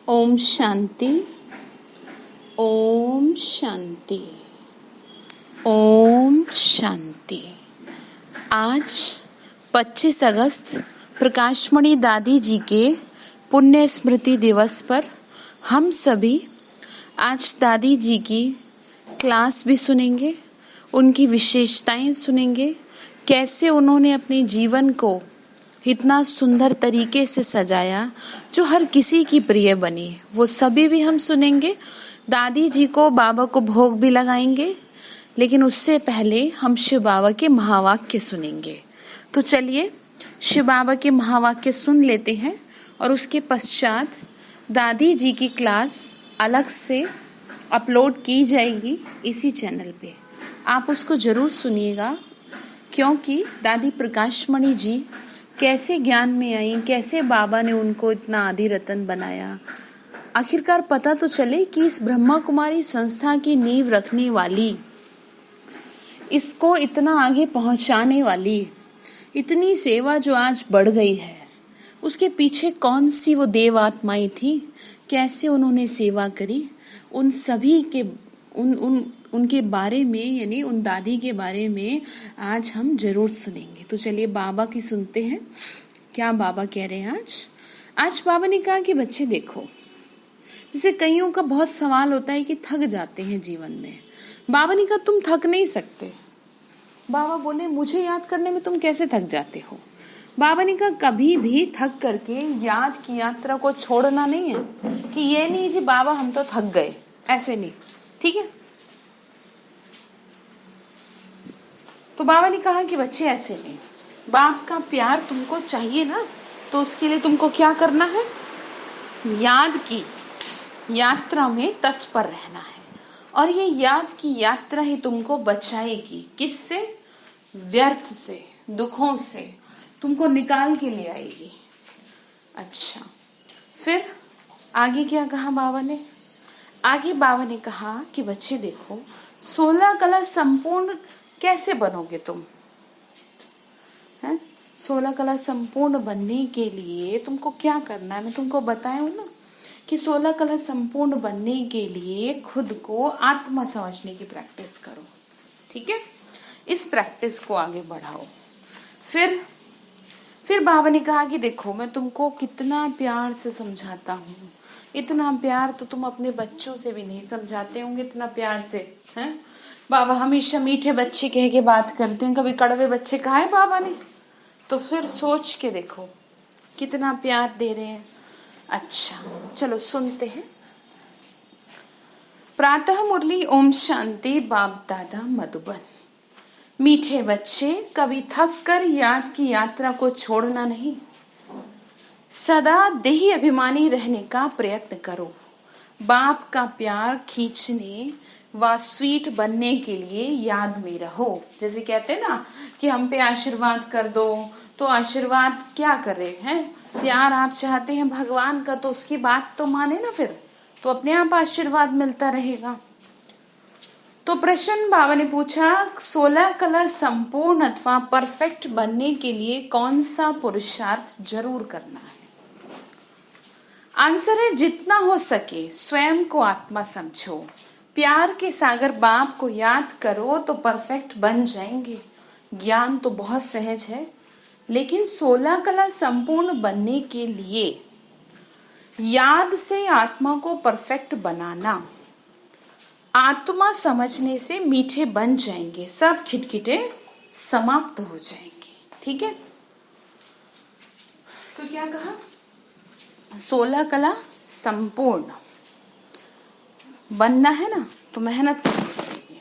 ओम शांति। ओम शांति। ओम शांति। आज 25 अगस्त प्रकाशमणि दादी जी के पुण्य स्मृति दिवस पर हम सभी आज दादी जी की क्लास भी सुनेंगे, उनकी विशेषताएं सुनेंगे, कैसे उन्होंने अपने जीवन को इतना सुंदर तरीके से सजाया जो हर किसी की प्रिय बनी। वो सभी भी हम सुनेंगे। दादी जी को बाबा को भोग भी लगाएंगे, लेकिन उससे पहले हम शिव बाबा के महावाक्य सुनेंगे। तो चलिए शिव बाबा के महावाक्य सुन लेते हैं और उसके पश्चात दादी जी की क्लास अलग से अपलोड की जाएगी इसी चैनल पे। आप उसको जरूर सुनिएगा, क्योंकि दादी प्रकाशमणि जी कैसे ज्ञान में आई, कैसे बाबा ने उनको इतना आदि रतन बनाया, आखिरकार पता तो चले कि इस ब्रह्मा कुमारी संस्था की नींव रखने वाली, इसको इतना आगे पहुंचाने वाली, इतनी सेवा जो आज बढ़ गई है, उसके पीछे कौन सी वो देव आत्माएं थी, कैसे उन्होंने सेवा करी, उन सभी के उनके बारे में, यानी उन दादी के बारे में आज हम जरूर सुनेंगे। तो चलिए बाबा की सुनते हैं, क्या बाबा कह रहे हैं। आज बाबा ने कहा कि बच्चे देखो, जैसे कईयों का बहुत सवाल होता है कि थक जाते हैं जीवन में। बाबा ने कहा तुम थक नहीं सकते। बाबा बोले मुझे याद करने में तुम कैसे थक जाते हो। बाबा ने कहा कभी भी थक करके याद की यात्रा को छोड़ना नहीं है, कि ये नहीं जी बाबा हम तो थक गए, ऐसे नहीं, ठीक है। तो बाबा ने कहा कि बच्चे ऐसे नहीं, बाप का प्यार तुमको चाहिए ना, तो उसके लिए तुमको क्या करना है, याद की यात्रा में तत्पर रहना है। और ये याद की यात्रा ही तुमको बचाएगी, किससे, व्यर्थ से, दुखों से तुमको निकाल के ले आएगी। अच्छा, फिर आगे क्या कहा बाबा ने। आगे बाबा ने कहा कि बच्चे देखो 16 कला संपूर्ण कैसे बनोगे तुम, हैं? 16 कला संपूर्ण बनने के लिए तुमको क्या करना है, मैं तुमको बताया हूं ना कि 16 कला संपूर्ण बनने के लिए खुद को आत्मा समझने की प्रैक्टिस करो, ठीक है। इस प्रैक्टिस को आगे बढ़ाओ। फिर बाबा ने कहा कि देखो मैं तुमको कितना प्यार से समझाता हूँ, इतना प्यार तो तुम अपने बच्चों से भी नहीं समझाते होंगे, इतना प्यार से, हैं। बाबा हमेशा मीठे बच्चे कह के बात करते हैं, कभी कड़वे बच्चे कहा है बाबा ने। तो फिर सोच के देखो कितना प्यार दे रहे हैं। अच्छा चलो सुनते हैं। प्रातः मुरली ओम शांति बाप दादा मधुबन। मीठे बच्चे कभी थक कर याद की यात्रा को छोड़ना नहीं, सदा देही अभिमानी रहने का प्रयत्न करो। बाप का प्यार खींचने व स्वीट बनने के लिए याद में रहो। जैसे कहते हैं ना कि हम पे आशीर्वाद कर दो, तो आशीर्वाद क्या करे हैं, प्यार आप चाहते हैं भगवान का, तो उसकी बात तो माने ना, फिर तो अपने आप आशीर्वाद मिलता रहेगा। तो प्रश्न बाबा ने पूछा 16 कला संपूर्ण अथवा परफेक्ट बनने के लिए कौन सा पुरुषार्थ जरूर करना है। आंसर है जितना हो सके स्वयं को आत्मा समझो, प्यार के सागर बाप को याद करो तो परफेक्ट बन जाएंगे। ज्ञान तो बहुत सहज है, लेकिन 16 कला संपूर्ण बनने के लिए याद से आत्मा को परफेक्ट बनाना, आत्मा समझने से मीठे बन जाएंगे, सब खिटखिटे समाप्त हो जाएंगे, ठीक है। तो क्या कहा, 16 कला संपूर्ण बनना है ना, तो मेहनत करनी पड़ेगी।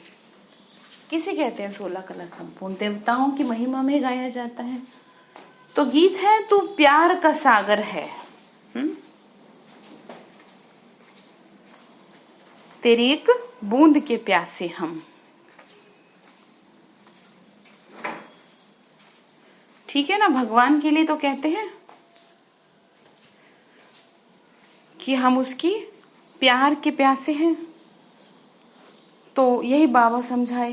किसे कहते हैं 16 कला संपूर्ण, देवताओं की महिमा में गाया जाता है। तो गीत है तू प्यार का सागर है, तेरी एक बूंद के प्यासे हम, ठीक है ना। भगवान के लिए तो कहते हैं कि हम उसकी प्यार के प्यासे हैं, तो यही बाबा समझाए।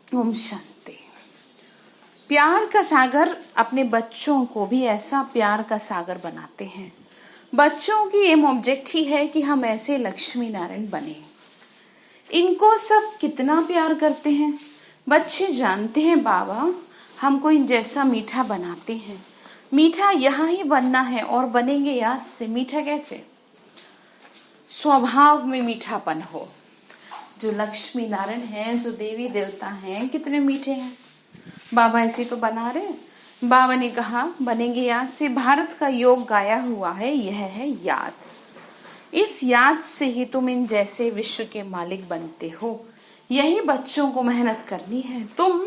ओम शांति। प्यार का सागर अपने बच्चों को भी ऐसा प्यार का सागर बनाते हैं बच्चों की एम ऑब्जेक्ट ही है कि हम ऐसे लक्ष्मी नारायण बने। इनको सब कितना प्यार करते हैं। बच्चे जानते हैं बाबा हमको इन जैसा मीठा बनाते हैं। मीठा यहाँ ही बनना है और बनेंगे याद से। मीठा कैसे? स्वभाव में मीठापन हो। जो लक्ष्मी नारायण हैं, जो देवी देवता हैं, कितने मीठे हैं। बाबा ऐसे तो बना रहे। बाबा ने कहा बनेंगे याद से। भारत का योग गाया हुआ है, यह है याद। इस याद से ही तुम इन जैसे विश्व के मालिक बनते हो। यही बच्चों को मेहनत करनी है। तुम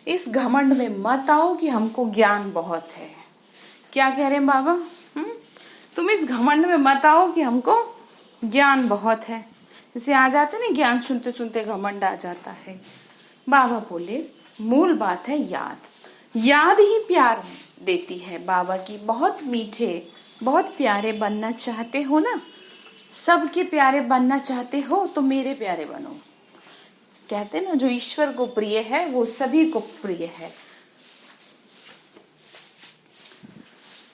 इस घमंड में मत आओ कि हमको ज्ञान बहुत है। क्या कह रहे हैं बाबा? तुम इस घमंड में मत आओ कि हमको ज्ञान बहुत है। जैसे आ जाते ना, ज्ञान सुनते सुनते घमंड आ जाता है। बाबा बोले मूल बात है याद। याद ही प्यार देती है बाबा की। बहुत मीठे, बहुत प्यारे बनना चाहते हो ना, सबके प्यारे बनना चाहते हो तो मेरे प्यारे बनो। कहते ना जो ईश्वर को प्रिय है वो सभी को प्रिय है।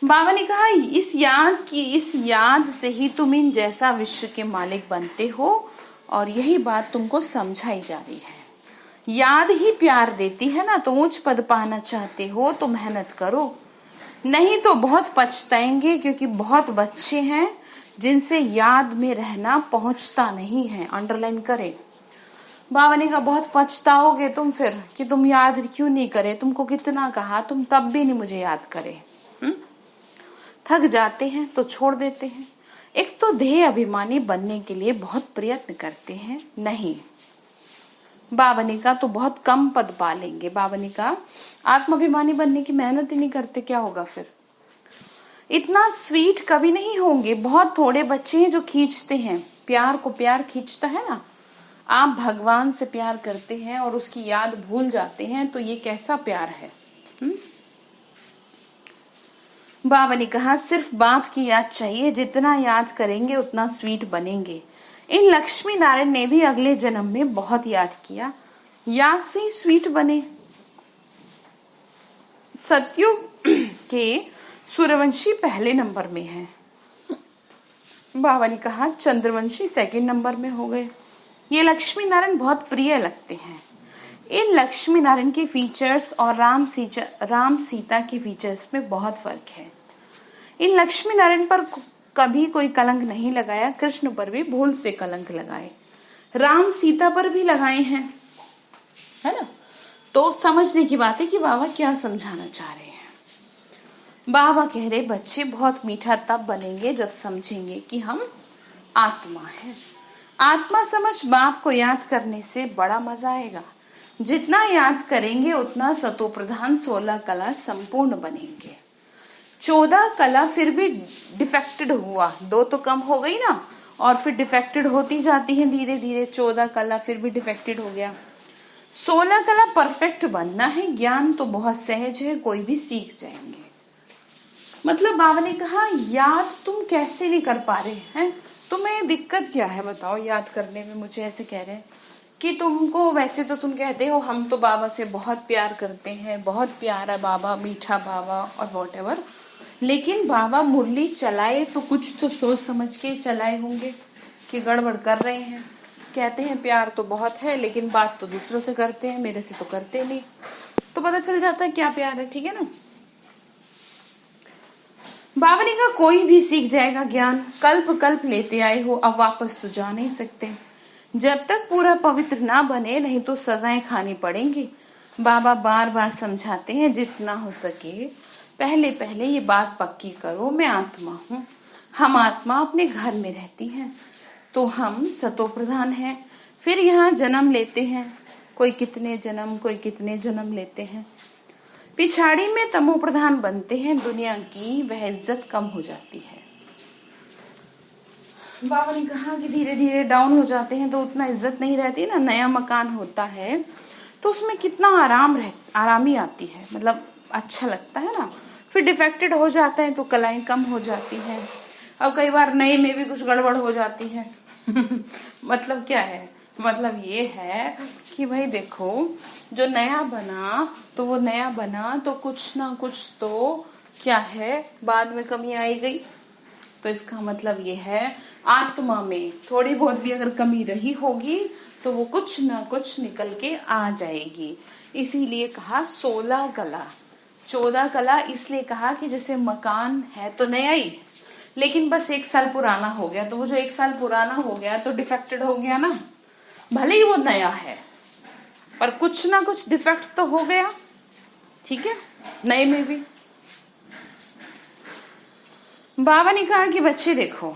बाबा ने कहा इस याद से ही तुम इन जैसा विश्व के मालिक बनते हो और यही बात तुमको समझाई जा रही है। याद ही प्यार देती है ना, तो ऊंच पद पाना चाहते हो तो मेहनत करो, नहीं तो बहुत पछताएंगे। क्योंकि बहुत बच्चे हैं जिनसे याद में रहना पहुंचता नहीं है। अंडरलाइन करें। बाबा ने कहा बहुत पछताओगे तुम फिर कि तुम याद क्यों नहीं करे। तुमको कितना कहा, तुम तब भी नहीं मुझे याद करे। थक जाते हैं तो छोड़ देते हैं। एक तो ध्येय अभिमानी बनने के लिए बहुत प्रयत्न करते हैं। नहीं, बाबा ने कहा तो बहुत कम पद पा लेंगे। बाबा ने कहा आत्माभिमानी बनने की मेहनत ही नहीं करते, क्या होगा फिर? इतना स्वीट कभी नहीं होंगे। बहुत थोड़े बच्चे हैं जो खींचते हैं। प्यार को प्यार खींचता है ना। आप भगवान से प्यार करते हैं और उसकी याद भूल जाते हैं तो ये कैसा प्यार है? बाबा ने कहा सिर्फ बाप की याद चाहिए। जितना याद करेंगे उतना स्वीट बनेंगे। इन लक्ष्मी नारायण ने भी अगले जन्म में बहुत याद किया, याद से ही स्वीट बने। सतयुग के सूर्यवंशी पहले नंबर में है। बाबा ने कहा चंद्रवंशी सेकंड नंबर में हो गए। ये लक्ष्मी नारायण बहुत प्रिय लगते हैं। इन लक्ष्मी नारायण के फीचर्स और राम सीता के फीचर्स में बहुत फर्क है। इन लक्ष्मी नारायण पर कभी कोई कलंक नहीं लगाया। कृष्ण पर भी भूल से कलंक लगाए, राम सीता पर भी लगाए हैं, है ना। तो समझने की बात है कि बाबा क्या समझाना चाह रहे हैं। बाबा कह रहे बच्चे बहुत मीठा तब बनेंगे जब समझेंगे कि हम आत्मा है। आत्मा समझ बाप को याद करने से बड़ा मजा आएगा। जितना याद करेंगे उतना सतो प्रधान 16 कला संपूर्ण बनेंगे। 14 कला फिर भी डिफेक्टेड हुआ, 2 तो कम हो गई ना, और फिर डिफेक्टेड होती जाती है धीरे धीरे। 14 कला फिर भी डिफेक्टेड हो गया। 16 कला परफेक्ट बनना है। ज्ञान तो बहुत सहज है, कोई भी सीख जाएंगे। मतलब बाबा ने कहा याद तुम कैसे नहीं कर पा रहे हैं, तुम्हें दिक्कत क्या है बताओ याद करने में। मुझे ऐसे कह रहे हैं कि तुमको, वैसे तो तुम कहते हो हम तो बाबा से बहुत प्यार करते हैं, बहुत प्यारा बाबा, मीठा बाबा और वॉटेवर, लेकिन बाबा मुरली चलाए तो कुछ तो सोच समझ के चलाए होंगे कि गड़बड़ कर रहे हैं। कहते हैं प्यार तो बहुत है लेकिन बात तो दूसरों से करते हैं, मेरे से तो करते नहीं। तो पता चल जाता है क्या प्यार है, ठीक है ना। बाबा ने कहा कोई भी सीख जाएगा ज्ञान। कल्प कल्प लेते आए हो, अब वापस तो जा नहीं सकते। जब तक पूरा पवित्र ना बने नहीं तो सजाएं खानी पड़ेंगी। बाबा बार बार समझाते हैं जितना हो सके पहले पहले ये बात पक्की करो, मैं आत्मा हूँ। हम आत्मा अपने घर में रहती हैं तो हम सतो प्रधान हैं। फिर यहाँ जन्म लेते हैं, कोई कितने जन्म लेते हैं। पिछाड़ी में तमो प्रधान बनते हैं, दुनिया की वह इज्जत कम हो जाती है। बाबा ने कहा कि धीरे धीरे डाउन हो जाते हैं तो उतना इज्जत नहीं रहती ना। नया मकान होता है तो उसमें कितना आरामी आती है, मतलब अच्छा लगता है ना। फिर डिफेक्टेड हो जाता है तो कलाएं कम हो जाती हैं। और कई बार नए में भी कुछ गड़बड़ हो जाती है मतलब क्या है, मतलब ये है कि भाई देखो जो नया बना तो वो नया बना तो कुछ ना कुछ तो क्या है बाद में कमी आई गई। तो इसका मतलब ये है आत्मा में थोड़ी बहुत भी अगर कमी रही होगी तो वो कुछ ना कुछ निकल के आ जाएगी। इसीलिए कहा 16 कला। 14 कला इसलिए कहा कि जैसे मकान है तो नया ही, लेकिन बस 1 साल पुराना हो गया, तो वो जो 1 साल पुराना हो गया तो डिफेक्टेड हो गया ना, भले ही वो नया है पर कुछ ना कुछ डिफेक्ट तो हो गया। ठीक है, नए में भी। बाबा ने कहा कि बच्चे देखो,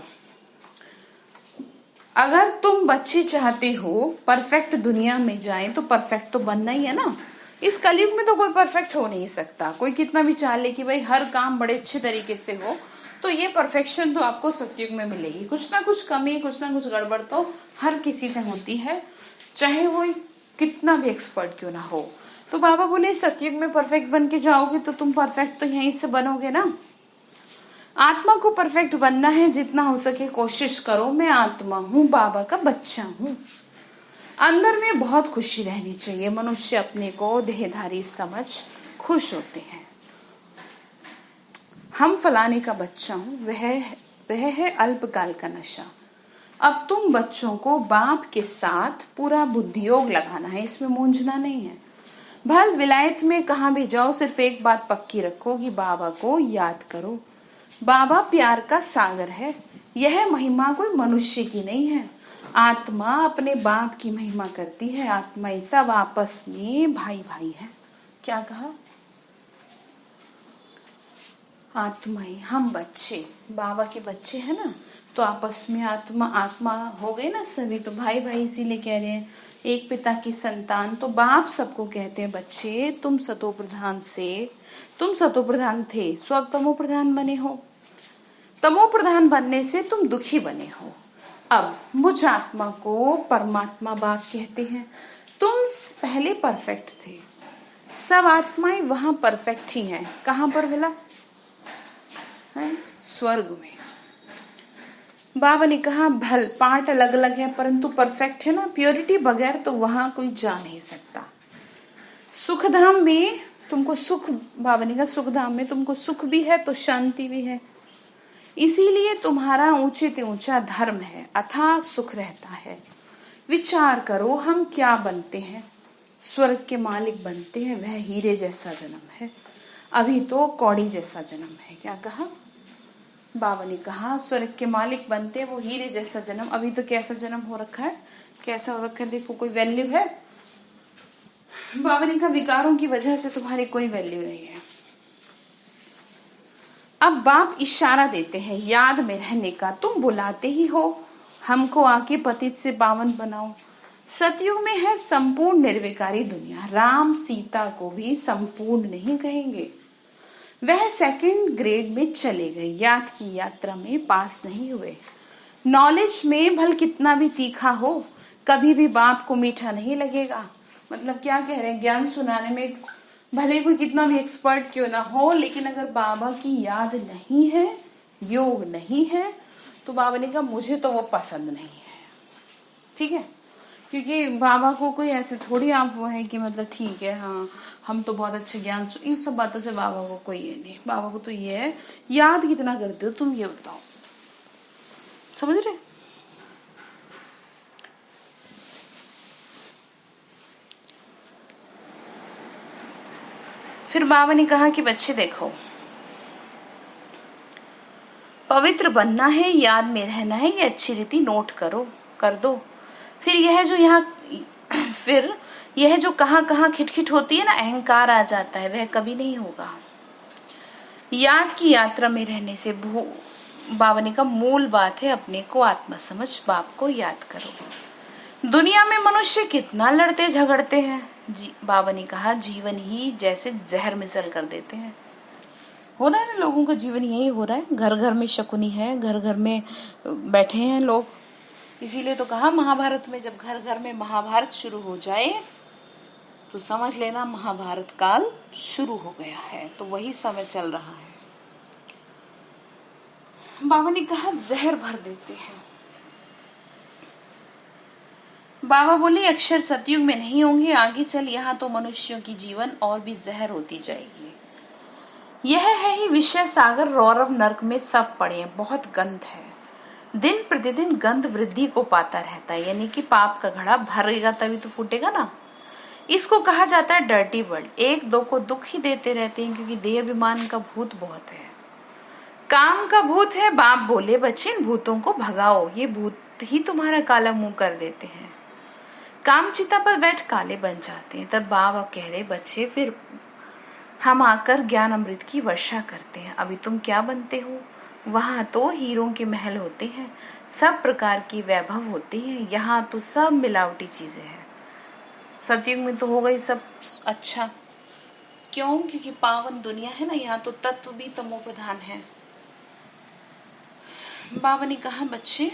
अगर तुम बच्चे चाहते हो परफेक्ट दुनिया में जाएं तो परफेक्ट तो बनना ही है ना। इस कलयुग में तो कोई परफेक्ट हो नहीं सकता, कोई कितना भी चाह ले कि भाई हर काम बड़े अच्छे तरीके से हो, तो ये परफेक्शन तो आपको सतयुग में मिलेगी। कुछ ना कुछ कमी, कुछ ना कुछ गड़बड़ तो हर किसी से होती है, चाहे वो कितना भी एक्सपर्ट क्यों ना हो। तो बाबा बोले सतयुग में परफेक्ट बन के जाओगे तो तुम परफेक्ट तो यहीं से बनोगे ना। आत्मा को परफेक्ट बनना है, जितना हो सके कोशिश करो। मैं आत्मा हूँ, बाबा का बच्चा हूँ। अंदर में बहुत खुशी रहनी चाहिए। मनुष्य अपने को देहधारी समझ खुश होते हैं। हम फलाने का बच्चा हूँ, वह है अल्पकाल का नशा। अब तुम बच्चों को बाप के साथ पूरा बुद्धियोग लगाना है, इसमें मूंझना नहीं है। भल विलायत में कहाँ भी जाओ, सिर्फ एक बात पक्की रखो कि बाबा को याद करो। बाबा प्यार का सागर है। यह महिमा कोई मनुष्य की नहीं है, आत्मा अपने बाप की महिमा करती है। आत्मा ही सब आपस में भाई भाई है। क्या कहा? आत्मा ही, हम बच्चे बाबा के बच्चे हैं ना, तो आपस में आत्मा आत्मा हो गए ना सभी, तो भाई भाई इसीलिए कह रहे हैं एक पिता की संतान। तो बाप सबको कहते हैं बच्चे, तुम सतो प्रधान थे, सो अब तमो प्रधान बने हो। तमो प्रधान बनने से तुम दुखी बने हो। अब मुझ आत्मा को परमात्मा बाप कहते हैं। तुम पहले परफेक्ट थे, सब आत्माएं वहां परफेक्ट ही हैं। कहां पर मिला है? स्वर्ग में। बाबा ने कहा भल पार्ट अलग अलग है परंतु परफेक्ट है ना। प्योरिटी बगैर तो वहां कोई जा नहीं सकता। सुखधाम में तुमको सुख, बाबा ने कहा सुखधाम में तुमको सुख भी है तो शांति भी है। इसीलिए तुम्हारा ऊंचे से ऊंचा धर्म है, अथाह सुख रहता है। विचार करो हम क्या बनते हैं। स्वर्ग के मालिक बनते हैं, वह हीरे जैसा जन्म है। अभी तो कौड़ी जैसा जन्म है। क्या कहा? बाबा ने कहा स्वर्ग के मालिक बनते हैं वो हीरे जैसा जन्म। अभी तो कैसा जन्म हो रखा है, कैसा हो रखा है, देखो कोई वैल्यू है? बाबा ने कहा विकारों की वजह से तुम्हारी कोई वैल्यू नहीं है। अब बाप इशारा देते हैं याद में रहने का। तुम बुलाते ही हो हमको आके पतित से पावन बनाओ। सतयुग में है संपूर्ण निर्विकारी दुनिया। राम सीता को भी संपूर्ण नहीं कहेंगे, वह सेकंड ग्रेड में चले गए, याद की यात्रा में पास नहीं हुए। नॉलेज में भल कितना भी तीखा हो, कभी भी बाप को मीठा नहीं लगेगा। मतलब क्या कह रहे हैं, ज्ञान सुनाने में भले कोई कितना भी एक्सपर्ट क्यों ना हो, लेकिन अगर बाबा की याद नहीं है, योग नहीं है, तो बाबा ने कहा मुझे तो वो पसंद नहीं है। ठीक है, क्योंकि बाबा को कोई ऐसे थोड़ी आप वो है कि मतलब ठीक है हाँ हम तो बहुत अच्छे ज्ञान, इन सब बातों से बाबा को कोई ये नहीं। बाबा को तो ये है याद कितना करते हो तुम, ये बताओ। समझ रहे? फिर बाबा ने कहा कि बच्चे देखो, पवित्र बनना है, याद में रहना है, ये अच्छी रीति नोट कर दो। फिर यह जो कहाँ कहाँ खिटखिट होती है ना, अहंकार आ जाता है, वह कभी नहीं होगा। याद की यात्रा में रहने से बाबा ने कहा मूल बात है अपने को आत्मा समझ, बाप को याद करो। दुनिया में मनुष्य कितना लड़ते झगड़ते हैं। बाबा ने कहा जीवन ही जैसे जहर मिसल कर देते हैं। हो रहा है ना, लोगों का जीवन यही हो रहा है। घर घर में शकुनी है, घर घर में बैठे हैं लोग। इसीलिए तो कहा महाभारत में जब घर घर में महाभारत शुरू हो जाए तो समझ लेना महाभारत काल शुरू हो गया है। तो वही समय चल रहा है। बाबा ने कहा जहर भर देते हैं। बाबा बोले अक्षर सतयुग में नहीं होंगे, आगे चल यहाँ तो मनुष्यों की जीवन और भी जहर होती जाएगी। यह है ही विषय सागर, रौरव नर्क में सब पड़े, बहुत गंध है। दिन प्रतिदिन गंध वृद्धि को पाता रहता है, यानी कि पाप का घड़ा भरेगा तभी तो फूटेगा ना। इसको कहा जाता है डर्टी वर्ल्ड। एक दो को दुख ही देते रहते हैं, क्योंकि देह अभिमान का भूत बहुत है। काम का भूत है। बाप बोले बच्चे इन भूतों को भगाओ, ये भूत ही तुम्हारा काला मुंह कर देते हैं। काम चिता पर बैठ काले बन जाते हैं। तब बाबा कह रहे बच्चे फिर हम आकर ज्ञान अमृत की वर्षा करते हैं। अभी तुम क्या बनते हो? वहां तो हीरों के महल होते हैं, सब प्रकार की वैभव होती है। यहाँ तो सब मिलावटी चीजें हैं। सतयुग में तो होगा ही सब अच्छा। क्यों? क्योंकि पावन दुनिया है ना, यहाँ तो तत्व भी तमो प्रधान है। बाबा ने कहा बच्चे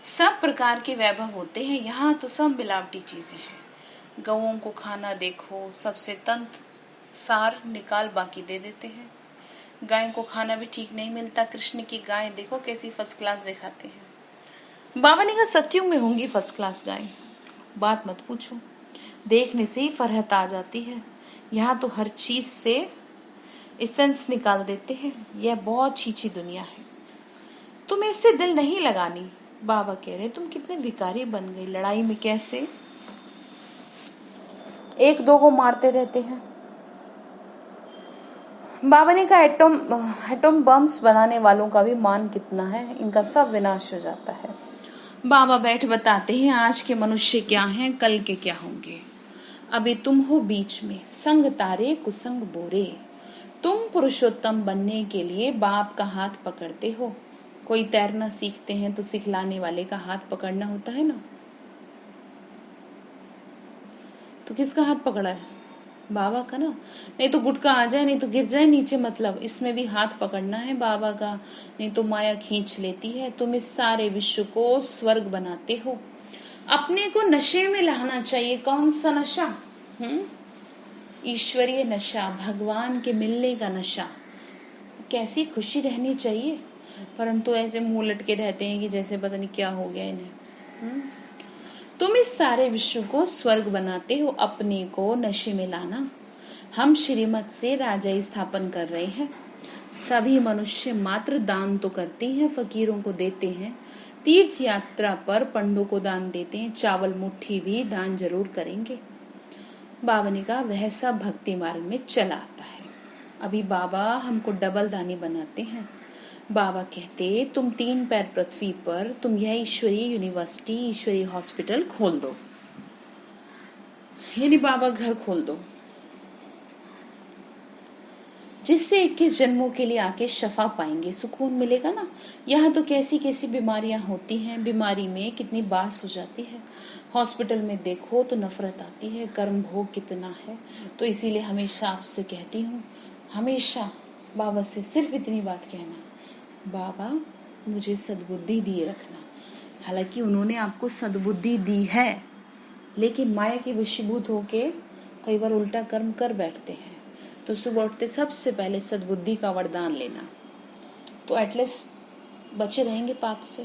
सब प्रकार के वैभव होते हैं, यहाँ तो सब मिलावटी चीजें हैं। गौओं को खाना देखो, सबसे तंत्र सार निकाल बाकी दे देते हैं। गाय को खाना भी ठीक नहीं मिलता। कृष्ण की गाय देखो कैसी फर्स्ट क्लास दिखाते हैं। बाबा ने कहा सतयुग में होंगी फर्स्ट क्लास गाय, बात मत पूछो, देखने से ही फरहत आ जाती है। यहाँ तो हर चीज से एसेंस निकाल देते हैं। यह बहुत छीछी दुनिया है, तुम्हें इससे दिल नहीं लगानी। बाबा कह रहे तुम कितने विकारी बन गई। लड़ाई में कैसे एक दो को मारते रहते हैं। बाबा ने कहा एटम बम्स बनाने वालों का भी मान कितना है, इनका सब विनाश हो जाता है। बाबा बैठ बताते हैं आज के मनुष्य क्या हैं, कल के क्या होंगे। अभी तुम हो बीच में, संग तारे कुसंग बोरे। तुम पुरुषोत्तम बनने के लिए बाप का हाथ पकड़ते हो। कोई तैरना सीखते हैं तो सिखलाने वाले का हाथ पकड़ना होता है ना। तो किसका हाथ पकड़ा है? बाबा का ना। नहीं तो गुटका आ जाए, नहीं तो गिर जाए नीचे, मतलब इसमें भी हाथ पकड़ना है बाबा का, नहीं तो माया खींच लेती है। तुम इस सारे विश्व को स्वर्ग बनाते हो। अपने को नशे में लाना चाहिए। कौन सा नशा? ईश्वरीय नशा, भगवान के मिलने का नशा। कैसी खुशी रहनी चाहिए, परंतु ऐसे मुंह लटके रहते हैं कि जैसे पता नहीं क्या हो गया इन्हें। तुम इस सारे विश्व को स्वर्ग बनाते हो, अपने को नशे में लाना। हम श्रीमत से राजाई स्थापन कर रहे हैं। सभी मनुष्य मात्र दान तो करते हैं, फकीरों को देते हैं, तीर्थ यात्रा पर पंडों को दान देते हैं, चावल मुट्ठी भी दान जरूर करेंगे। बाबा ने कहा वह सब भक्ति मार्ग में चला आता है। अभी बाबा हमको डबल दानी बनाते हैं। बाबा कहते तुम 3 पैर पृथ्वी पर, तुम यह ईश्वरीय यूनिवर्सिटी, ईश्वरीय हॉस्पिटल खोल दो, यानी बाबा घर खोल दो, जिससे 21 जन्मों के लिए आके शफा पाएंगे, सुकून मिलेगा ना। यहाँ तो कैसी कैसी बीमारियां होती हैं, बीमारी में कितनी बास हो जाती है। हॉस्पिटल में देखो तो नफरत आती है, कर्म भोग कितना है। तो इसीलिए हमेशा आपसे कहती हूँ, हमेशा बाबा से सिर्फ इतनी बात कहना, बाबा मुझे सद्बुद्धि दिए रखना। हालांकि उन्होंने आपको सद्बुद्धि दी है, लेकिन माया के वशीभूत होके कई बार उल्टा कर्म कर बैठते हैं। तो सुबह उठते सबसे पहले सद्बुद्धि का वरदान लेना, तो एटलीस्ट बचे रहेंगे पाप से,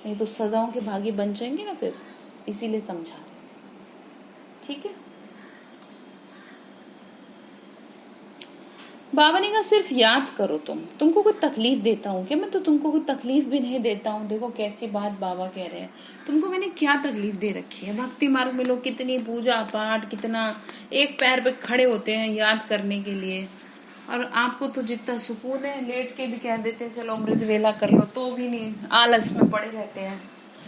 नहीं तो सजाओं के भागी बन जाएंगे ना फिर। इसीलिए समझा, ठीक है। बाबा ने कहा सिर्फ याद करो। तुमको कोई तकलीफ देता हूँ क्या? मैं तो तुमको कोई तकलीफ भी नहीं देता हूँ। देखो कैसी बात बाबा कह रहे हैं, तुमको मैंने क्या तकलीफ दे रखी है? भक्ति मार्ग में लोग कितनी पूजा पाठ, कितना एक पैर पे खड़े होते हैं याद करने के लिए, और आपको तो जितना सुकून है लेट के भी कह देते हैं चलो अमृत वेला कर लो, तो भी नहीं, आलस में पड़े रहते हैं।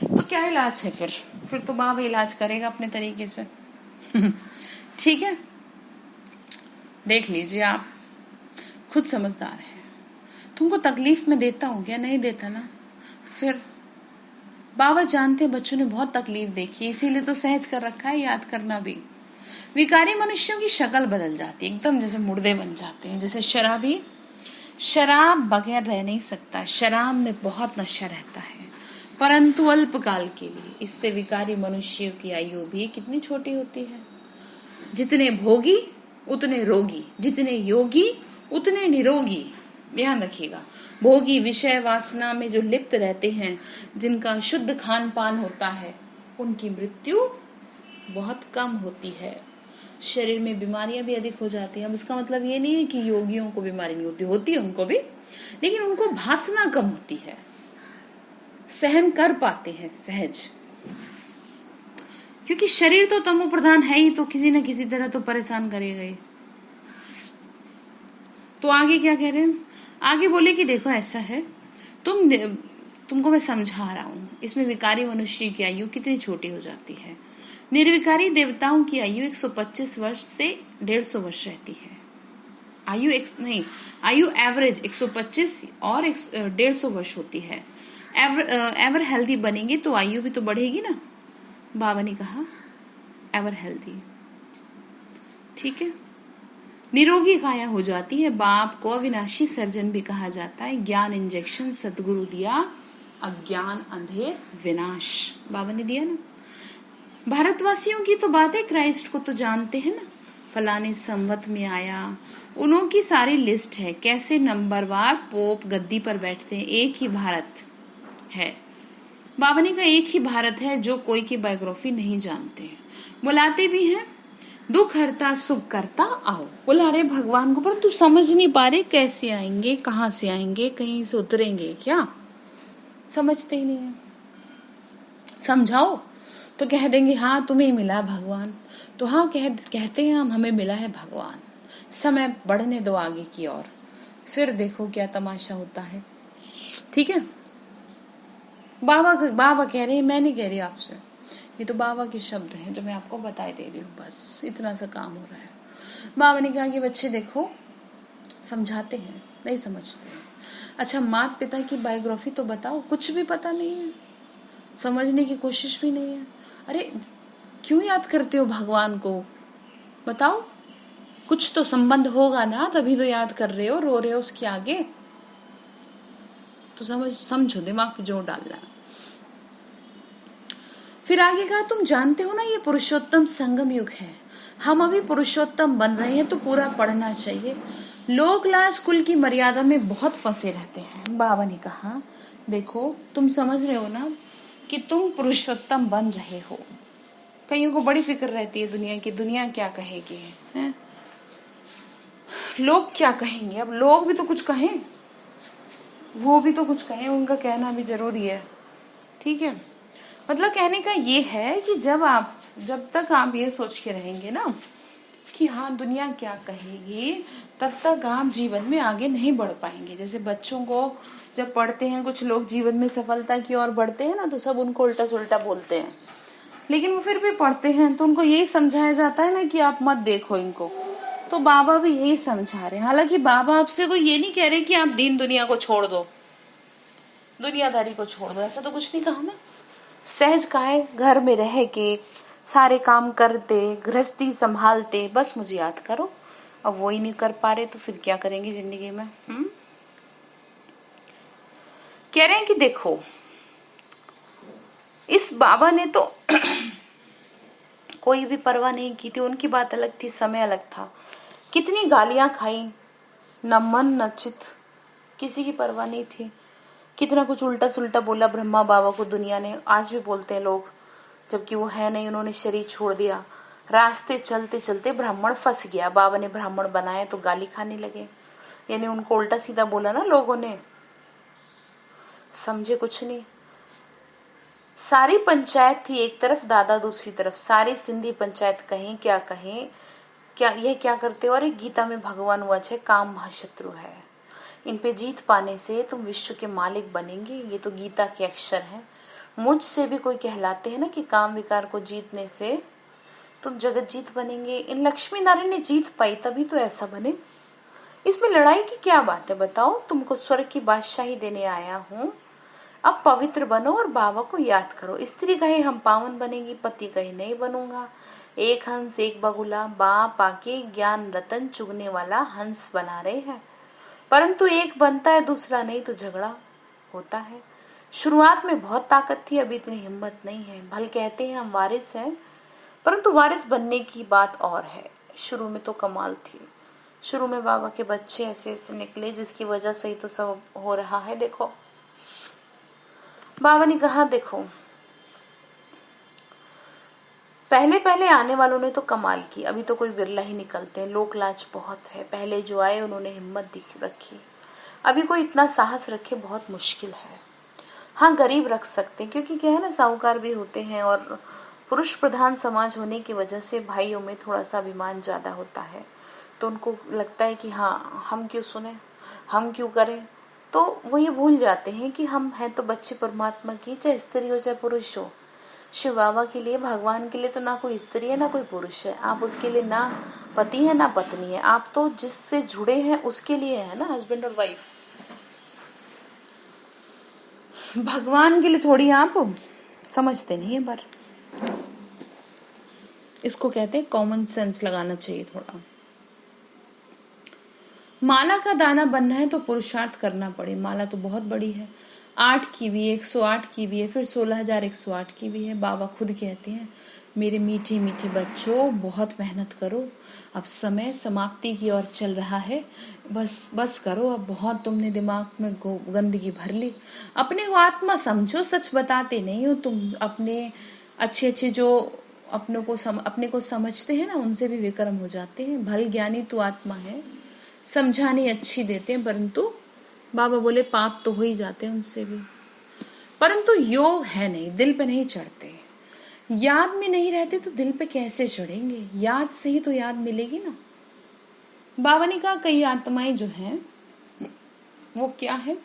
तो क्या इलाज है फिर तो बाबा इलाज करेगा अपने तरीके से। ठीक है, देख लीजिए, आप खुद समझदार है। तुमको तकलीफ में देता हूँ क्या? नहीं देता ना। तो फिर बाबा जानते बच्चों ने बहुत तकलीफ देखी, इसीलिए तो सहज कर रखा है याद करना भी। विकारी मनुष्यों की शक्ल बदल जाती है, एकदम जैसे मुर्दे बन जाते हैं। जैसे शराबी, शराब बगैर रह नहीं सकता, शराब में बहुत नशा रहता है, परंतु अल्पकाल के लिए। इससे विकारी मनुष्यों की आयु भी कितनी छोटी होती है। जितने भोगी उतने रोगी, जितने योगी उतने निरोगी। ध्यान रखिएगा, भोगी विषय वासना में जो लिप्त रहते हैं, जिनका शुद्ध खान पान होता है, उनकी मृत्यु बहुत कम होती है। शरीर में बीमारियां भी अधिक हो जाती हैं। अब इसका मतलब ये नहीं है कि योगियों को बीमारी नहीं होती, होती है उनको भी, लेकिन उनको भासना कम होती है, सहन कर पाते हैं सहज, क्योंकि शरीर तो तमो प्रधान है ही, तो किसी न किसी तरह तो परेशान करेगा ही। तो आगे क्या कह रहे हैं, आगे बोले कि देखो ऐसा है, तुमको मैं समझा रहा हूं, इसमें विकारी मनुष्य की आयु कितनी छोटी हो जाती है। निर्विकारी देवताओं की आयु 125 वर्ष से 150 वर्ष रहती है। आयु एवरेज 125 और 150 वर्ष होती है। एवर हेल्दी बनेंगे तो आयु भी तो बढ़ेगी ना, बाबा ने कहा एवर हेल्दी, ठीक है। निरोगी काया हो जाती है। बाप को अविनाशी सर्जन भी कहा जाता है। ज्ञान इंजेक्शन सदगुरु दिया, अज्ञान अंधेर विनाश, बाबा ने दिया ना। भारतवासियों की तो बात है, क्राइस्ट को तो जानते हैं ना, फलाने संवत में आया, उन्हों की सारी लिस्ट है, कैसे नंबरवार पोप गद्दी पर बैठते हैं। एक ही भारत है, बाबा ने कहा एक ही भारत है, जो कोई की बायोग्राफी नहीं जानते हैं। बुलाते भी हैं, दुख हरता सुख करता आओ, बुला रहे भगवान को, पर तू समझ नहीं पा रहे कैसे आएंगे, कहाँ से आएंगे, कहीं से उतरेंगे क्या, समझते ही नहीं है। समझाओ तो कह देंगे हाँ तुम्हें मिला भगवान, तो हाँ कहते हैं हम, हमें मिला है भगवान, समय बढ़ने दो आगे की ओर, फिर देखो क्या तमाशा होता है, ठीक है। बाबा कह रहे हैं, मैं नहीं कह रही आपसे, ये तो बाबा के शब्द हैं जो मैं आपको बताए दे रही हूँ, बस इतना सा काम हो रहा है। बाबा ने कहा कि बच्चे देखो, समझाते हैं नहीं समझते हैं। अच्छा माता पिता की बायोग्राफी तो बताओ, कुछ भी पता नहीं है, समझने की कोशिश भी नहीं है। अरे क्यों याद करते हो भगवान को, बताओ, कुछ तो संबंध होगा ना, तभी तो याद कर रहे हो, रो रहे हो उसके आगे, तो समझो, दिमाग पे जोर डालना। फिर आगे कहा तुम जानते हो ना ये पुरुषोत्तम संगम युग है, हम अभी पुरुषोत्तम बन रहे हैं, तो पूरा पढ़ना चाहिए। लोक लाज कुल की मर्यादा में बहुत फंसे रहते हैं। बाबा ने कहा देखो तुम समझ रहे हो ना कि तुम पुरुषोत्तम बन रहे हो, कईयों को बड़ी फिक्र रहती है दुनिया की, दुनिया क्या कहेगी है? लोग क्या कहेंगे। अब लोग भी तो कुछ कहें, वो भी तो कुछ कहें, उनका कहना भी जरूरी है, ठीक है। मतलब कहने का ये है कि जब तक आप ये सोच के रहेंगे ना कि हाँ दुनिया क्या कहेगी, तब तक आप जीवन में आगे नहीं बढ़ पाएंगे। जैसे बच्चों को जब पढ़ते हैं, कुछ लोग जीवन में सफलता की ओर बढ़ते हैं ना, तो सब उनको उल्टा सुल्टा बोलते हैं, लेकिन वो फिर भी पढ़ते हैं, तो उनको यही समझाया जाता है ना कि आप मत देखो इनको। तो बाबा भी यही समझा रहे हैं। हालांकि बाबा आपसे कोई ये नहीं कह रहे कि आप दीन दुनिया को छोड़ दो, दुनियादारी को छोड़ दो, ऐसा तो कुछ नहीं कहा ना। सहज का है, घर में रह के सारे काम करते, गृहस्थी संभालते, बस मुझे याद करो। अब वो ही नहीं कर पा रहे तो फिर क्या करेंगे जिंदगी में। कह रहे हैं कि देखो इस बाबा ने तो कोई भी परवाह नहीं की थी, उनकी बात अलग थी, समय अलग था। कितनी गालियां खाई, न मन न चित, किसी की परवाह नहीं थी। कितना कुछ उल्टा सुल्टा बोला ब्रह्मा बाबा को दुनिया ने, आज भी बोलते हैं लोग, जबकि वो है नहीं, उन्होंने शरीर छोड़ दिया। रास्ते चलते चलते ब्राह्मण फंस गया, बाबा ने ब्राह्मण बनाया तो गाली खाने लगे, यानी उनको उल्टा सीधा बोला ना लोगों ने, समझे कुछ नहीं। सारी पंचायत थी एक तरफ, दादा दूसरी तरफ, सारी सिंधी पंचायत कहें क्या कहें, क्या यह क्या करते हो, अरे गीता में भगवान वच है, काम महाशत्रु है, इन पे जीत पाने से तुम विश्व के मालिक बनेंगे, ये तो गीता के अक्षर हैं। मुझसे भी कोई कहलाते हैं ना कि काम विकार को जीतने से तुम जगत जीत बनेंगे। इन लक्ष्मी नारायण ने जीत पाई तभी तो ऐसा बने, इसमें लड़ाई की क्या बात है बताओ। तुमको स्वर्ग की बादशाही देने आया हूँ, अब पवित्र बनो और बाबा को याद करो। स्त्री कहे हम पावन बनेंगी, पति कहे नहीं बनूंगा, एक हंस एक बगुला, बाप आके ज्ञान रतन चुगने वाला हंस बना रहे हैं, परंतु एक बनता है दूसरा नहीं तो झगड़ा होता है। शुरुआत में बहुत ताकत थी, अभी इतनी हिम्मत नहीं है। भल कहते हैं हम वारिस हैं, परंतु वारिस बनने की बात और है। शुरू में तो कमाल थी, शुरू में बाबा के बच्चे ऐसे ऐसे निकले जिसकी वजह से ही तो सब हो रहा है। देखो बाबा ने कहा देखो पहले पहले आने वालों ने तो कमाल की, अभी तो कोई बिरला ही निकलते हैं। लोक लाज बहुत है। पहले जो आए उन्होंने हिम्मत रखी, अभी कोई इतना साहस रखे बहुत मुश्किल है। हाँ, गरीब रख सकते हैं, क्योंकि क्या है ना, साहूकार भी होते हैं और पुरुष प्रधान समाज होने की वजह से भाइयों में थोड़ा सा अभिमान ज़्यादा होता है। तो उनको लगता है कि हाँ, हम क्यों सुने, हम क्यों करें। तो वो ये भूल जाते हैं कि हम हैं तो बच्चे परमात्मा की, चाहे स्त्री हो चाहे पुरुष हो। शिव बाबा के लिए, भगवान के लिए तो ना कोई स्त्री है ना कोई पुरुष है। आप उसके लिए ना पति है ना पत्नी है, आप तो जिससे जुड़े हैं उसके लिए है ना, हस्बैंड और वाइफ। भगवान के लिए थोड़ी आप समझते नहीं है। पर इसको कहते हैं कॉमन सेंस लगाना चाहिए थोड़ा। माला का दाना बनना है तो पुरुषार्थ करना पड़े। माला तो बहुत बड़ी है, 8 की भी है, 108 की भी है, फिर 16,108 की भी है। बाबा खुद कहते हैं, मेरे मीठे मीठे बच्चों, बहुत मेहनत करो, अब समय समाप्ति की ओर चल रहा है, बस बस करो, अब बहुत तुमने दिमाग में गंदगी भर ली। अपने को आत्मा समझो, सच बताते नहीं हो तुम। अपने अच्छे अच्छे जो अपने को समझते हैं ना, उनसे भी विक्रम हो जाते हैं। भल ज्ञानी तू आत्मा है, समझाने अच्छी देते हैं, परंतु बाबा बोले पाप तो हो ही जाते हैं उनसे भी। परंतु योग है नहीं, दिल पे नहीं चढ़ते। याद में नहीं रहते तो दिल पे कैसे चढ़ेंगे? याद से ही तो याद मिलेगी ना। बाबा ने कहा कई आत्माएं जो हैं वो क्या है,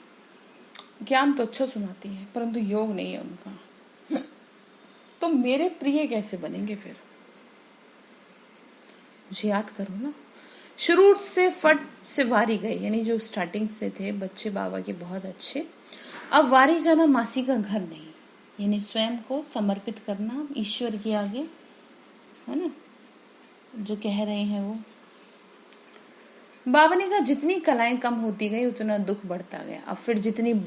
ज्ञान तो अच्छा सुनाती है परंतु योग नहीं है उनका। तो मेरे प्रिय कैसे बनेंगे फिर? मुझे याद करो ना, शुरू से फट से वारी गए, यानी जो स्टार्टिंग से थे बच्चे बाबा के बहुत अच्छे। अब वारी जाना मासी का घर नहीं, यानी स्वयं को समर्पित करना ईश्वर के आगे, है ना, जो कह रहे हैं वो। बाबा ने कहा जितनी कलाएं कम होती गई उतना दुख बढ़ता गया। अब फिर जितनी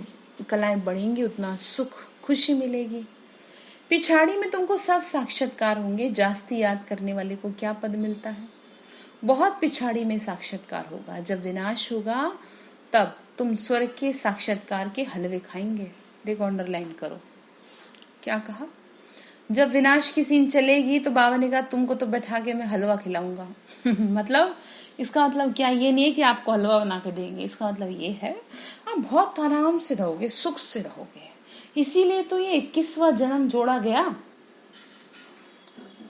कलाएं बढ़ेंगी उतना सुख खुशी मिलेगी। पिछाड़ी में तुमको सब साक्षात्कार होंगे। जास्ती याद करने वाले को क्या पद मिलता है? बहुत पिछाड़ी में साक्षात्कार होगा। जब विनाश होगा तब तुम स्वर्ग के साक्षात्कार के हलवे खाएंगे। देखो, अंडरलाइन करो क्या कहा। जब विनाश की सीन चलेगी तो बाबा ने कहा तुमको तो बैठा के मैं हलवा खिलाऊंगा। मतलब इसका मतलब क्या, ये नहीं है कि आपको हलवा बना के देंगे। इसका मतलब ये है आप बहुत आराम से रहोगे, सुख से रहोगे। इसीलिए तो ये 21वां जन्म जोड़ा गया।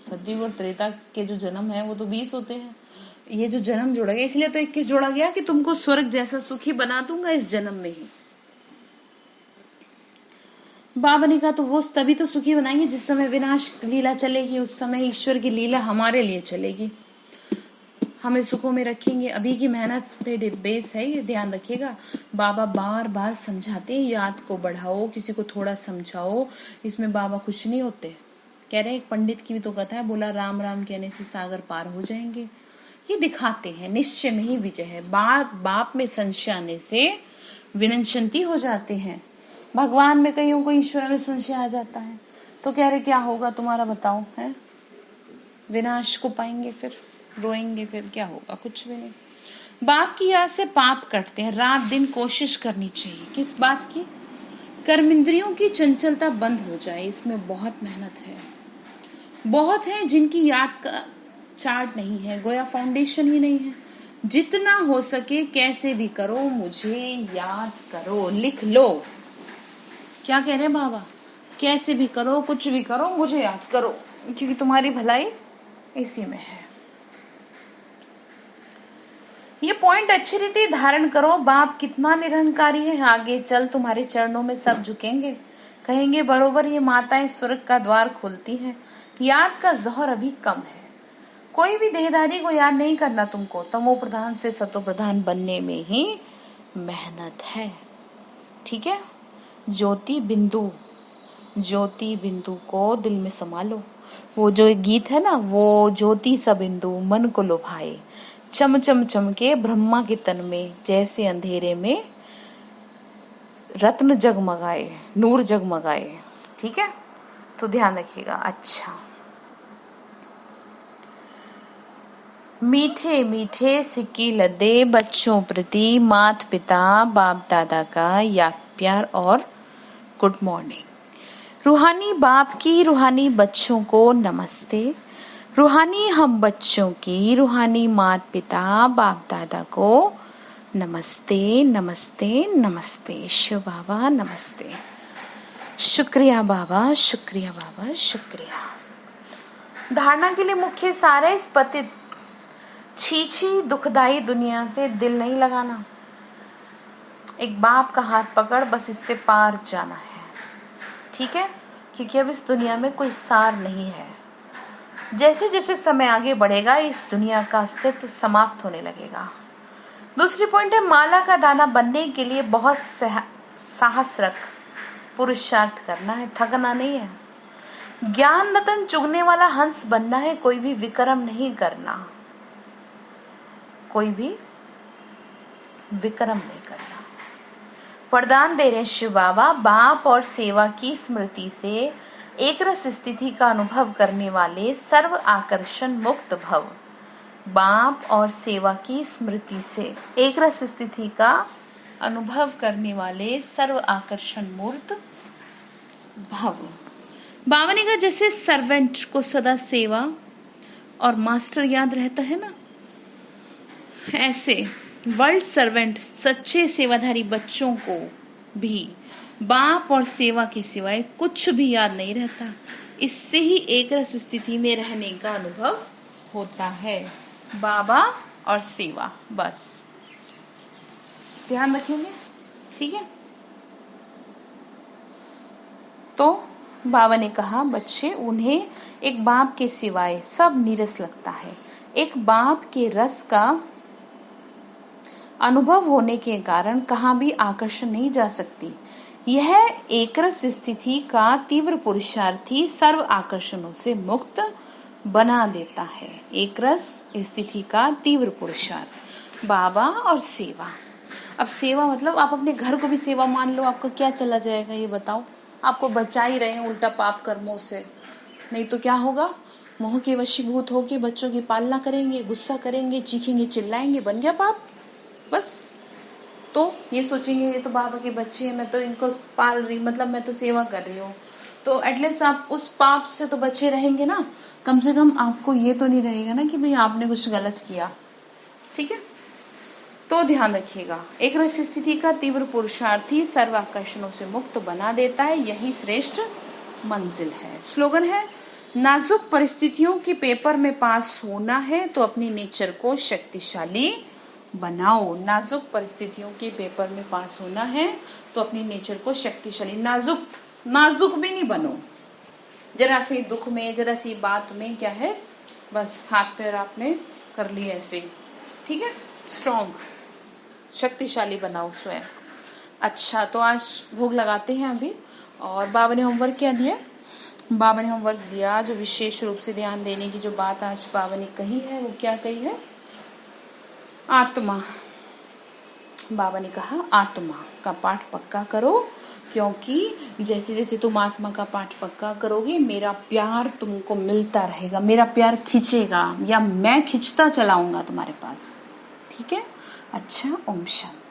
सतयुग और त्रेता के जो जन्म है वो तो 20 होते हैं, ये जो जन्म जोड़ा गया इसलिए तो 21 जोड़ा गया कि तुमको स्वर्ग जैसा सुखी बना दूंगा इस जन्म में ही। बाबा ने कहा तो वो तभी तो सुखी बनाएंगे जिस समय विनाश लीला चलेगी, उस समय ईश्वर की लीला हमारे लिए चलेगी, हमें सुखों में रखेंगे। अभी की मेहनत पे बेस है, ये ध्यान रखिएगा। बाबा बार बार समझाते हैं, याद को बढ़ाओ, किसी को थोड़ा समझाओ। इसमें बाबा कुछ नहीं होते। कह रहे हैं एक पंडित की भी तो कथा है, बोला राम राम कहने से सागर पार हो जाएंगे। ये दिखाते हैं निश्चय में ही विजय है। बाप में संशय आने से विनशंति हो जाते हैं। भगवान में कईयों को ईश्वर में संशय आ जाता है। तो कह रहे क्या होगा तुम्हारा बताओ, है विनाश को पाएंगे, फिर रोएंगे, फिर क्या होगा? कुछ भी नहीं। बाप की याद से पाप कटते हैं। रात दिन कोशिश करनी चाहिए। किस बात की? कर्मेंद्रियों की चंचलता बंद हो जाए। इसमें बहुत मेहनत है। बहुत है जिनकी याद का चार्ट नहीं है, गोया फाउंडेशन ही नहीं है। जितना हो सके कैसे भी करो मुझे याद करो, लिख लो। क्या कह रहे हैं बाबा? कैसे भी करो, कुछ भी करो, मुझे याद करो, क्योंकि तुम्हारी भलाई इसी में है। ये पॉइंट अच्छी रीति धारण करो। बाप कितना निरहंकारी है, आगे चल तुम्हारे चरणों में सब झुकेंगे, कहेंगे बरोबर ये माताएं स्वर्ग का द्वार खोलती हैं। याद का जोहर अभी कम है। कोई भी देहधारी को याद नहीं करना तुमको। तमो प्रधान से सतो प्रधान बनने में ही मेहनत है, ठीक है। ज्योति बिंदु को दिल में संभालो। वो जो एक गीत है ना, वो ज्योति सा बिंदु मन को लुभाए, चम चम चमके ब्रह्मा के तन में, जैसे अंधेरे में रत्न जगमगाए, नूर जगमगाए, ठीक है। तो ध्यान रखिएगा। अच्छा, मीठे मीठे सिक्के लदे बच्चों प्रति माता पिता बाप दादा का याद प्यार और गुड मॉर्निंग। रूहानी बाप की रूहानी बच्चों को नमस्ते। रूहानी हम बच्चों की रूहानी माता पिता बाप दादा को नमस्ते नमस्ते नमस्ते। शिव बाबा नमस्ते। शुक्रिया बाबा, शुक्रिया बाबा, शुक्रिया। धारणा के लिए मुख्य सार है, इस पतित छी दुखदाई दुनिया से दिल नहीं लगाना। एक बाप का हाथ पकड़, बस इससे पार जाना है, ठीक है? क्योंकि अब इस दुनिया में कोई सार नहीं है। जैसे जैसे समय आगे बढ़ेगा इस दुनिया का अस्तित्व समाप्त होने लगेगा। दूसरी पॉइंट है, माला का दाना बनने के लिए बहुत साहस रख, पुरुषार्थ करना है, थकना नहीं है। ज्ञान रतन चुगने वाला हंस बनना है, कोई भी विक्रम नहीं करना, कोई भी विक्रम नहीं करना। वरदान दे रहे शिव बाबा, बाप और सेवा की स्मृति से एक रस स्थिति का अनुभव करने वाले सर्व आकर्षण मुक्त भव। बाप और सेवा की स्मृति से एक रस स्थिति का अनुभव करने वाले सर्व आकर्षण मूर्त भव। बाबा ने कहा, जैसे सर्वेंट को सदा सेवा और मास्टर याद रहता है ना, ऐसे वर्ल्ड सर्वेंट सच्चे सेवाधारी बच्चों को भी बाप और सेवा के सिवाय कुछ भी याद नहीं रहता। इससे ही एक रस स्थिति में रहने का अनुभव होता है। बाबा और सेवा, बस ध्यान रखेंगे, ठीक है? तो बाबा ने कहा, बच्चे, उन्हें एक बाप के सिवाय सब नीरस लगता है। एक बाप के रस का अनुभव होने के कारण कहाँ भी आकर्षण नहीं जा सकती। यह एकरस स्थिति का तीव्र पुरुषार्थी सर्व आकर्षणों से मुक्त बना देता है। एकरस स्थिति का तीव्र पुरुषार्थ, बाबा और सेवा। अब सेवा मतलब आप अपने घर को भी सेवा मान लो, आपका क्या चला जाएगा ये बताओ? आपको बचा ही रहे हैं उल्टा पाप कर्मों से, नहीं तो क्या होगा? मोह के वशीभूत होके बच्चों की पालना करेंगे, गुस्सा करेंगे, चीखेंगे, चिल्लाएंगे, बन गया पाप बस। तो ये सोचेंगे ये तो बाबा के बच्चे हैं, मैं तो इनको पाल रही, मतलब मैं तो सेवा कर रही हूँ, तो एटलीस्ट आप उस पाप से तो बचे रहेंगे ना। कम से कम आपको ये तो नहीं रहेगा ना कि भाई आपने कुछ गलत किया, ठीक है? तो ध्यान रखिएगा, एक रस स्थिति का तीव्र पुरुषार्थी सर्व आकर्षणों से मुक्त बना देता है, यही श्रेष्ठ मंजिल है। स्लोगन है, नाजुक परिस्थितियों के पेपर में पास होना है तो अपनी नेचर को शक्तिशाली बनाओ। नाजुक परिस्थितियों के पेपर में पास होना है तो अपनी नेचर को शक्तिशाली, नाजुक भी नहीं बनो। जरा सी दुख में, जरा सी बात में क्या है, बस हाथ पैर आपने कर लिए ऐसे, ठीक है? स्ट्रॉन्ग, शक्तिशाली बनाओ स्वयं। अच्छा, तो आज भोग लगाते हैं अभी। और बाबा ने होमवर्क क्या दिया? बाबा ने होमवर्क दिया, जो विशेष रूप से ध्यान देने की जो बात आज बाबा ने कही है वो क्या कही है? आत्मा। बाबा ने कहा आत्मा का पाठ पक्का करो, क्योंकि जैसे जैसे तुम आत्मा का पाठ पक्का करोगे मेरा प्यार तुमको मिलता रहेगा, मेरा प्यार खींचेगा या मैं खींचता चलाऊंगा तुम्हारे पास, ठीक है? अच्छा, ओम शांति।